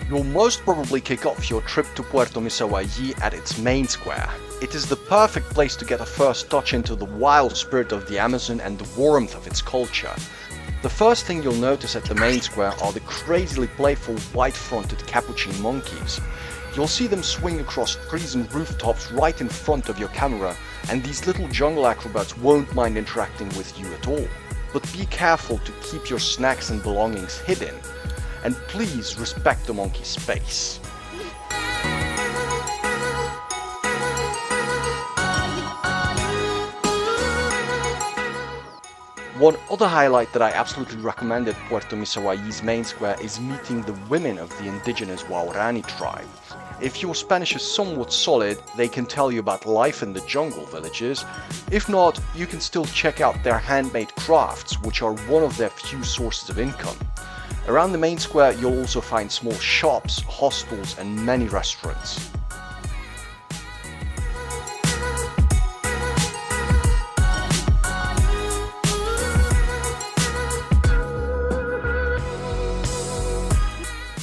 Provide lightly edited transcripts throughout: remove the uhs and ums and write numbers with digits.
You'll most probably kick off your trip to Puerto MISAHUALLÍ at its main square. It is the perfect place to get a first touch into the wild spirit of the Amazon and the warmth of its culture. The first thing you'll notice at the main square are the crazily playful white-fronted capuchin monkeys. You'll see them swing across trees and rooftops right in front of your camera, and these little jungle acrobats won't mind interacting with you at all. But be careful to keep your snacks and belongings hidden. And please respect the monkey space. One other highlight that I absolutely recommend at Puerto MISAHUALLÍ's main square is meeting the women of the indigenous Waorani tribe. If your Spanish is somewhat solid, they can tell you about life in the jungle villages. If not, you can still check out their handmade crafts, which are one of their few sources of income. Around the main square you'll also find small shops, hostels and many restaurants.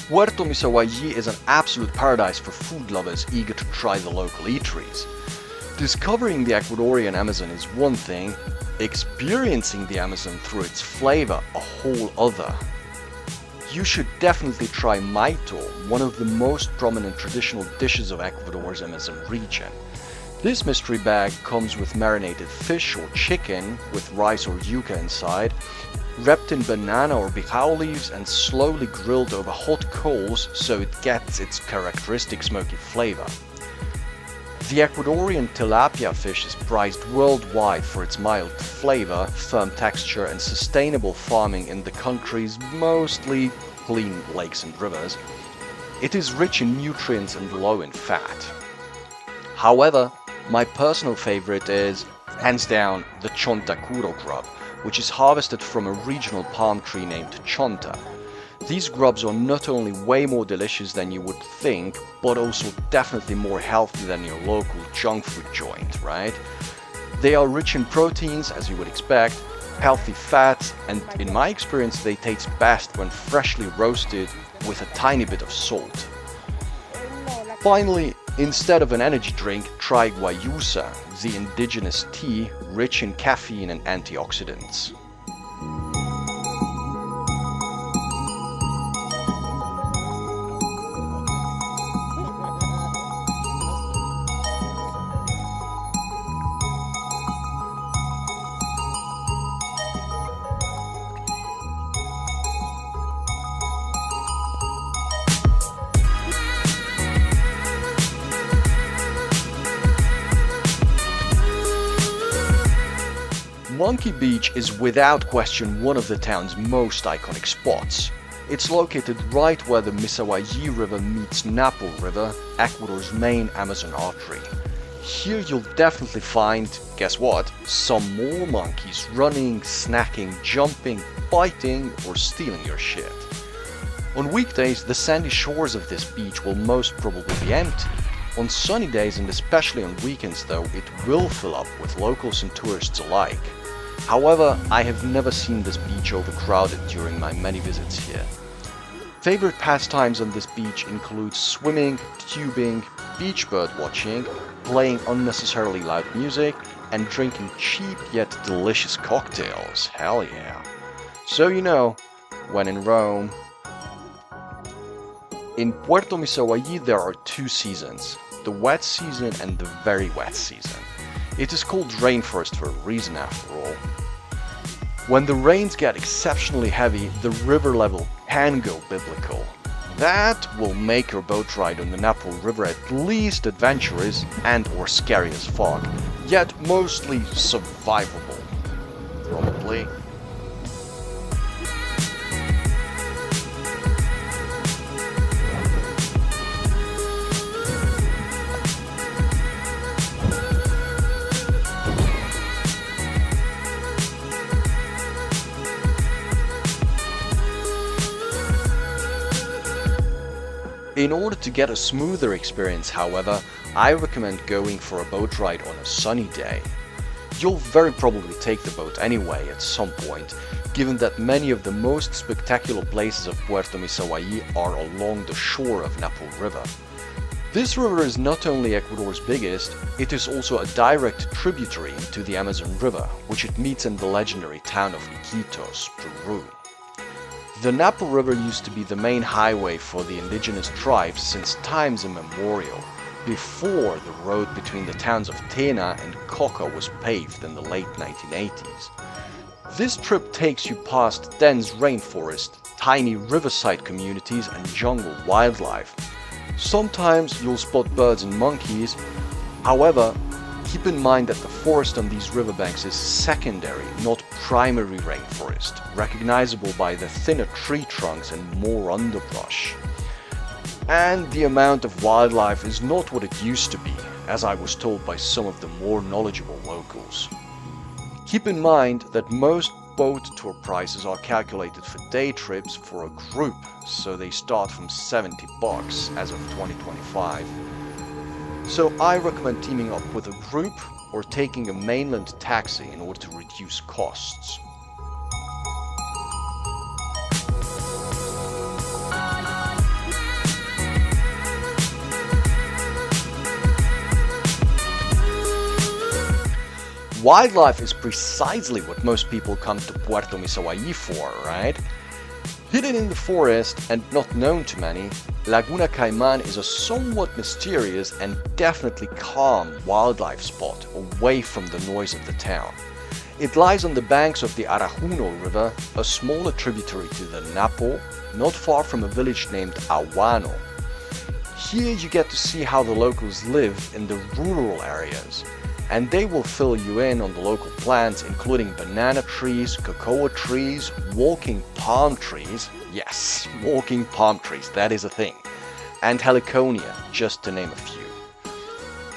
Puerto MISAHUALLÍ is an absolute paradise for food lovers eager to try the local eateries. Discovering the Ecuadorian Amazon is one thing, experiencing the Amazon through its flavor a whole other. You should definitely try maito, one of the most prominent traditional dishes of Ecuador's Amazon region. This mystery bag comes with marinated fish or chicken with rice or yuca inside, wrapped in banana or bihao leaves and slowly grilled over hot coals so it gets its characteristic smoky flavor. The Ecuadorian tilapia fish is prized worldwide for its mild flavor, firm texture and sustainable farming in the country's mostly clean lakes and rivers. It is rich in nutrients and low in fat. However, my personal favorite is, hands down, the chontacuro grub, which is harvested from a regional palm tree named chonta. These grubs are not only way more delicious than you would think, but also definitely more healthy than your local junk food joint, right? They are rich in proteins, as you would expect, healthy fats, and in my experience they taste best when freshly roasted with a tiny bit of salt. Finally, instead of an energy drink, try guayusa, the indigenous tea rich in caffeine and antioxidants. Monkey Beach is without question one of the town's most iconic spots. It's located right where the MISAHUALLÍ River meets Napo River, Ecuador's main Amazon artery. Here you'll definitely find, guess what, some more monkeys running, snacking, jumping, biting or stealing your shit. On weekdays, the sandy shores of this beach will most probably be empty. On sunny days and especially on weekends though, it will fill up with locals and tourists alike. However, I have never seen this beach overcrowded during my many visits here. Favorite pastimes on this beach include swimming, tubing, beach bird watching, playing unnecessarily loud music, and drinking cheap yet delicious cocktails. Hell yeah. So you know, when in Rome. In Puerto MISAHUALLÍ there are two seasons, the wet season and the very wet season. It is called rainforest for a reason after all. When the rains get exceptionally heavy, the river level can go biblical. That will make your boat ride on the Napo River at least adventurous and or scary as fuck, yet mostly survivable. Probably. In order to get a smoother experience, however, I recommend going for a boat ride on a sunny day. You'll very probably take the boat anyway at some point, given that many of the most spectacular places of Puerto MISAHUALLÍ are along the shore of Napo River. This river is not only Ecuador's biggest, it is also a direct tributary to the Amazon River, which it meets in the legendary town of Iquitos, Peru. The Napo River used to be the main highway for the indigenous tribes since times immemorial, before the road between the towns of Tena and Coca was paved in the late 1980s. This trip takes you past dense rainforest, tiny riverside communities and jungle wildlife. Sometimes you'll spot birds and monkeys. However, keep in mind that the forest on these riverbanks is secondary, not primary rainforest, recognizable by the thinner tree trunks and more underbrush. And the amount of wildlife is not what it used to be, as I was told by some of the more knowledgeable locals. Keep in mind that most boat tour prices are calculated for day trips for a group, so they start from $70 as of 2025. So I recommend teaming up with a group or taking a mainland taxi in order to reduce costs. Wildlife is precisely what most people come to Puerto MISAHUALLÍ for, right? Hidden in the forest and not known to many, Laguna Caiman is a somewhat mysterious and definitely calm wildlife spot away from the noise of the town. It lies on the banks of the Arajuno River, a smaller tributary to the Napo, not far from a village named Aguano. Here you get to see how the locals live in the rural areas, and they will fill you in on the local plants, including banana trees, cocoa trees, walking palm trees, yes, walking palm trees, that is a thing, and heliconia, just to name a few.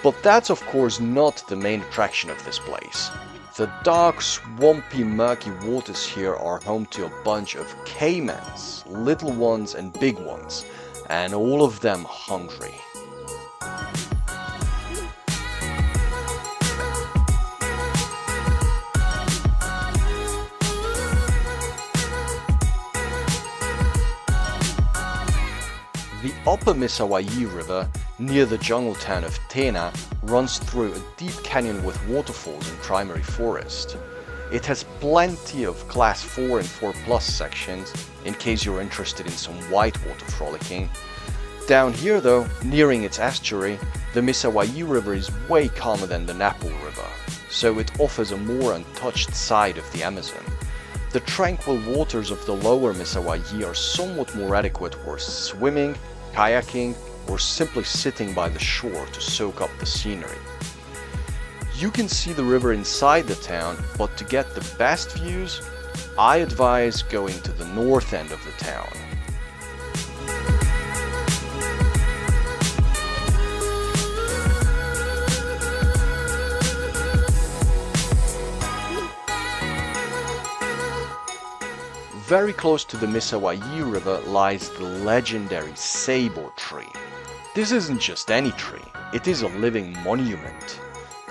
But that's of course not the main attraction of this place. The dark, swampy, murky waters here are home to a bunch of caimans, little ones and big ones, and all of them hungry. The upper MISAHUALLÍ River, near the jungle town of Tena, runs through a deep canyon with waterfalls and primary forest. It has plenty of class 4 and 4+ sections, in case you're interested in some whitewater frolicking. Down here though, nearing its estuary, the MISAHUALLÍ River is way calmer than the Napo River, so it offers a more untouched side of the Amazon. The tranquil waters of the lower MISAHUALLÍ are somewhat more adequate for swimming, kayaking, or simply sitting by the shore to soak up the scenery. You can see the river inside the town, but to get the best views, I advise going to the north end of the town. Very close to the MISAHUALLÍ River lies the legendary ceibo tree. This isn't just any tree, it is a living monument.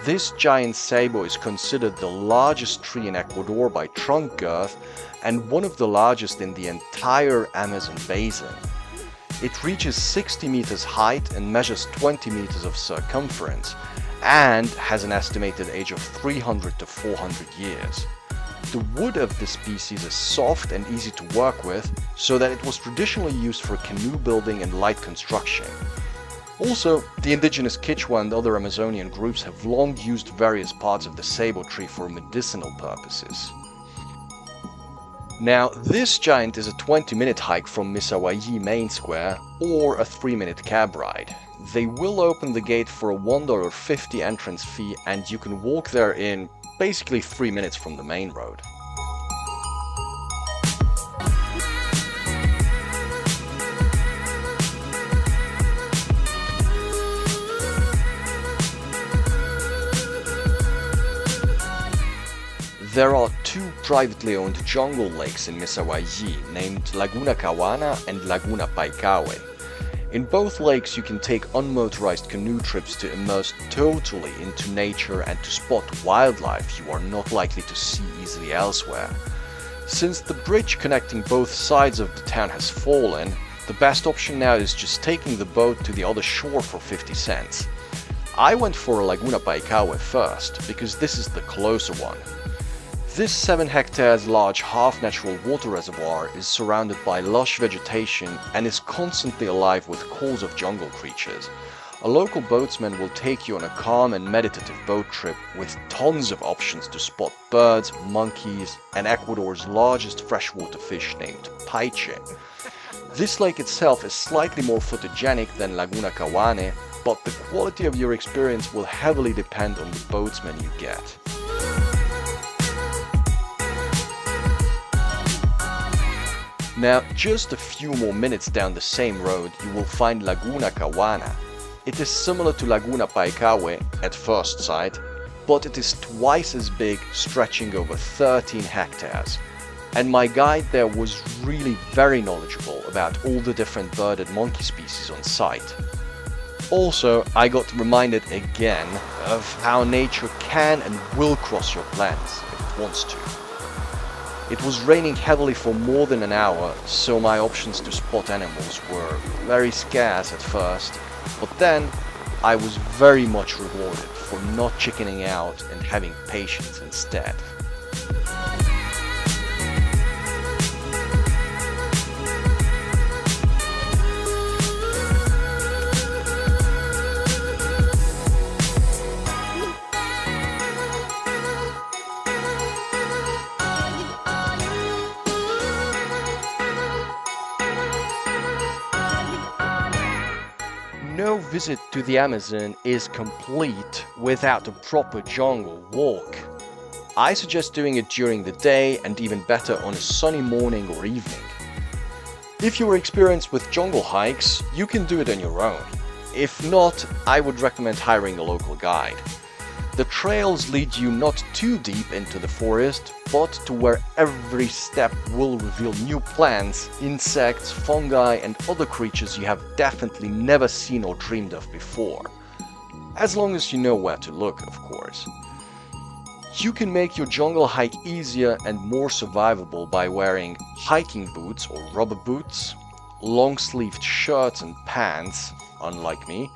This giant ceibo is considered the largest tree in Ecuador by trunk girth and one of the largest in the entire Amazon basin. It reaches 60 meters height and measures 20 meters of circumference and has an estimated age of 300 to 400 years. The wood of this species is soft and easy to work with, so that it was traditionally used for canoe building and light construction. Also, the indigenous Quechua and other Amazonian groups have long used various parts of the ceibo tree for medicinal purposes. Now, this giant is a 20-minute hike from MISAHUALLÍ Main Square, or a 3-minute cab ride. They will open the gate for a $1.50 entrance fee, and you can walk there in basically 3 minutes from the main road. There are two privately owned jungle lakes in MISAHUALLÍ named Laguna Cawana and Laguna Paikawe. In both lakes you can take unmotorized canoe trips to immerse totally into nature and to spot wildlife you are not likely to see easily elsewhere. Since the bridge connecting both sides of the town has fallen, the best option now is just taking the boat to the other shore for 50 cents. I went for Laguna Paikahue first, because this is the closer one. This 7 hectares large half-natural water reservoir is surrounded by lush vegetation and is constantly alive with calls of jungle creatures. A local boatsman will take you on a calm and meditative boat trip with tons of options to spot birds, monkeys, and Ecuador's largest freshwater fish named paiche. This lake itself is slightly more photogenic than Laguna Cawane, but the quality of your experience will heavily depend on the boatsman you get. Now, just a few more minutes down the same road, you will find Laguna Cawana. It is similar to Laguna Paikahue at first sight, but it is twice as big, stretching over 13 hectares. And my guide there was really very knowledgeable about all the different bird and monkey species on site. Also, I got reminded again of how nature can and will cross your plans if it wants to. It was raining heavily for more than an hour, so my options to spot animals were very scarce at first, but then I was very much rewarded for not chickening out and having patience instead. No visit to the Amazon is complete without a proper jungle walk. I suggest doing it during the day and even better on a sunny morning or evening. If you are experienced with jungle hikes, you can do it on your own. If not, I would recommend hiring a local guide. The trails lead you not too deep into the forest, but to where every step will reveal new plants, insects, fungi, and other creatures you have definitely never seen or dreamed of before. As long as you know where to look, of course. You can make your jungle hike easier and more survivable by wearing hiking boots or rubber boots, long-sleeved shirts and pants, unlike me,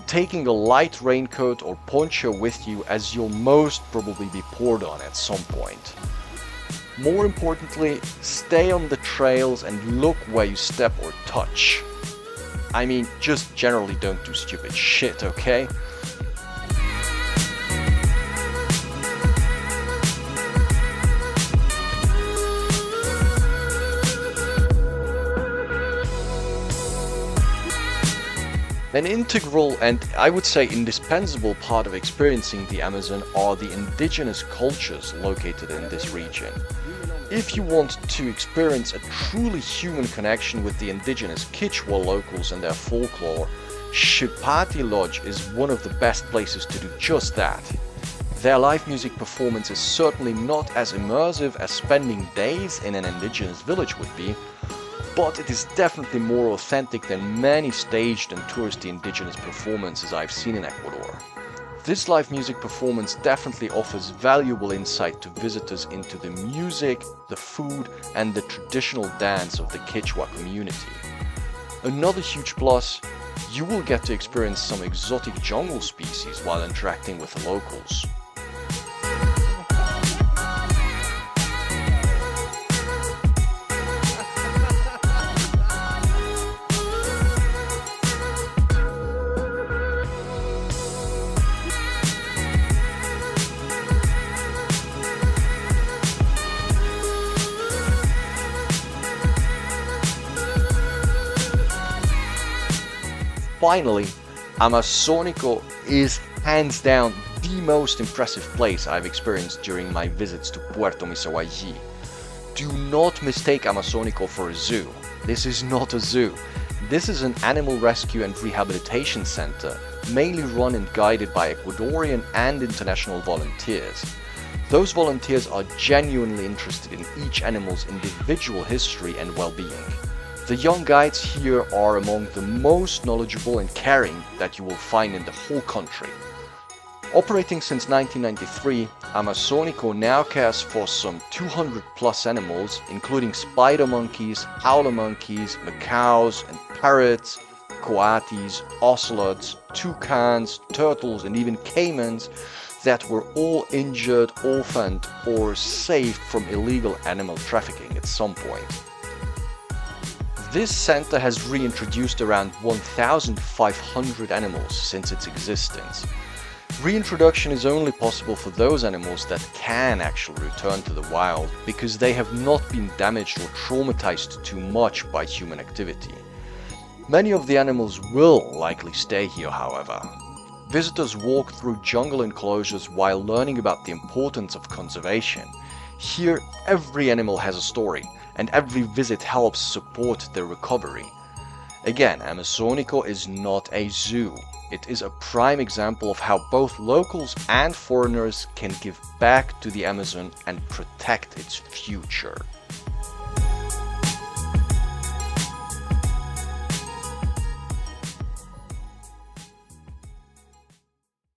taking a light raincoat or poncho with you as you'll most probably be poured on at some point. More importantly, stay on the trails and look where you step or touch. I mean, just generally don't do stupid shit, okay? An integral and I would say indispensable part of experiencing the Amazon are the indigenous cultures located in this region. If you want to experience a truly human connection with the indigenous Quechua locals and their folklore, Xipati Lodge is one of the best places to do just that. Their live music performance is certainly not as immersive as spending days in an indigenous village would be, but it is definitely more authentic than many staged and touristy indigenous performances I've seen in Ecuador. This live music performance definitely offers valuable insight to visitors into the music, the food, and the traditional dance of the Quechua community. Another huge plus, you will get to experience some exotic jungle species while interacting with the locals. Finally, Amazónico is hands down the most impressive place I've experienced during my visits to Puerto MISAHUALLÍ. Do not mistake Amazónico for a zoo. This is not a zoo. This is an animal rescue and rehabilitation center, mainly run and guided by Ecuadorian and international volunteers. Those volunteers are genuinely interested in each animal's individual history and well-being. The young guides here are among the most knowledgeable and caring that you will find in the whole country. Operating since 1993, Amazonico now cares for some 200 plus animals, including spider monkeys, howler monkeys, macaws and parrots, coatis, ocelots, toucans, turtles and even caimans that were all injured, orphaned or saved from illegal animal trafficking at some point. This center has reintroduced around 1,500 animals since its existence. Reintroduction is only possible for those animals that can actually return to the wild because they have not been damaged or traumatized too much by human activity. Many of the animals will likely stay here, however. Visitors walk through jungle enclosures while learning about the importance of conservation. Here, every animal has a story, and every visit helps support their recovery. Again, Amazonico is not a zoo. It is a prime example of how both locals and foreigners can give back to the Amazon and protect its future.